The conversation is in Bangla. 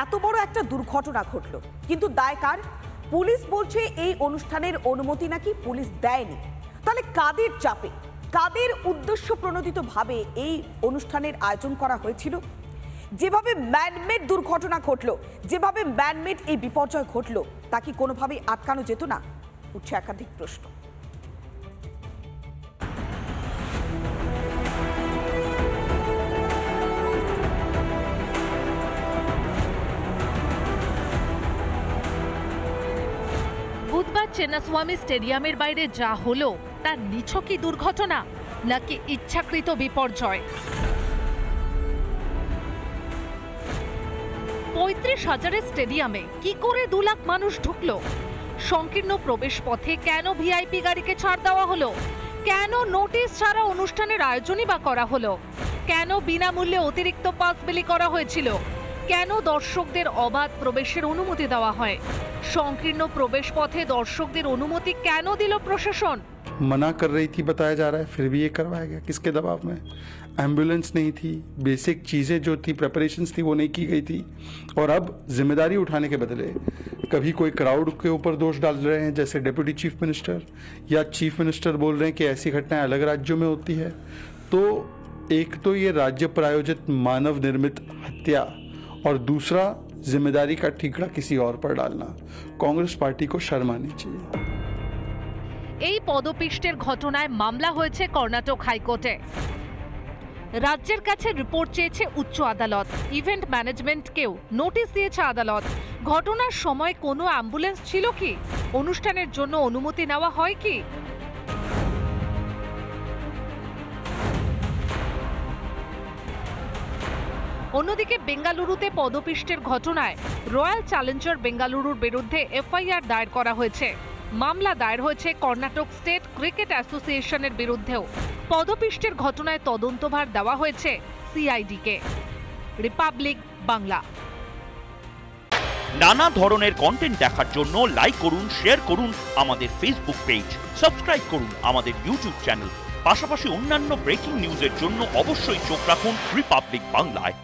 এত বড় একটা দুর্ঘটনা ঘটলো, কিন্তু দায় কার? পুলিশ বলছে এই অনুষ্ঠানের অনুমতি নাকি পুলিশ দেয়নি। তাহলে কাদের চাপে, কাদের উদ্দেশ্য প্রণোদিত ভাবে এই অনুষ্ঠানের আয়োজন করা হয়েছিল? যেভাবে ম্যানমেড দুর্ঘটনা ঘটলো, যেভাবে ম্যানমেড এই বিপর্যয় ঘটলো, তা কি কোনোভাবেই আটকানো যেত না? উঠছে একাধিক প্রশ্ন। বুধবার চেন্নাস্বামী স্টেডিয়ামের বাইরে যা হলো তা নিছকই দুর্ঘটনা নাকি ইচ্ছাকৃত বিপর্যয়? ৩৫,০০০ স্টেডিয়ামে কি করে ২ লাখ মানুষ ঢুকলো? সংকীর্ণ প্রবেশ পথে কেন ভিআইপি গাড়িকে ছাড় দেওয়া হলো? কেন নোটিশ ছাড়া অনুষ্ঠানের আয়োজনই বা করা হলো? কেন বিনামূল্যে অতিরিক্ত পাস বিলি করা হয়েছিল? কেন দর্শকদের অবাধ প্রবেশের অনুমতি দেওয়া হয়? সংকীর্ণ প্রবেশ পথে দর্শকদের অনুমতি কেন দিল প্রশাসন? मना कर रही थी बताया जा रहा है, फिर भी ये करवाया गया। किसके दबाव में? एम्बुलेंस नहीं थी, बेसिक चीज़ें जो थी, प्रेपरेशंस थी, वो नहीं की गई थी। और अब जिम्मेदारी उठाने के बदले कभी कोई क्राउड के ऊपर दोष डाल रहे हैं, जैसे डेप्यूटी चीफ मिनिस्टर या चीफ मिनिस्टर बोल रहे हैं कि ऐसी घटनाएं अलग राज्यों में होती है। तो एक तो ये राज्य प्रायोजित मानव निर्मित हत्या, और दूसरा जिम्मेदारी का ठीकरा किसी और पर डालना। कांग्रेस पार्टी को शर्म आनी चाहिए। এই পদপিষ্টের ঘটনায় মামলা হয়েছে কর্ণাটক হাইকোর্টে। রাজ্যের কাছে রিপোর্ট চেয়েছে উচ্চ আদালত। ইভেন্ট ম্যানেজমেন্টকেও নোটিশ দিয়েছে আদালত। ঘটনার সময় কোনো অ্যাম্বুলেন্স ছিল কি? অনুষ্ঠানের জন্য অনুমতি নেওয়া হয় কি? অন্যদিকে বেঙ্গালুরুতে পদপিষ্টের ঘটনায় রয়্যাল চ্যালেঞ্জার বেঙ্গালুরুর বিরুদ্ধে এফআইআর দায়ের করা হয়েছে। মামলা দায়ের হয়েছে কর্ণাটক স্টেট ক্রিকেট অ্যাসোসিয়েশনের বিরুদ্ধেও। পদপিষ্টের ঘটনায় তদন্তভার দেওয়া হয়েছে সিআইডিকে। রিপাবলিক বাংলা। নানা ধরনের কন্টেন্ট দেখার জন্য লাইক করুন, শেয়ার করুন আমাদের ফেসবুক পেজ, সাবস্ক্রাইব করুন আমাদের ইউটিউব চ্যানেল। পাশাপাশি অন্যান্য ব্রেকিং নিউজের জন্য অবশ্যই চোখ রাখুন রিপাবলিক বাংলায়।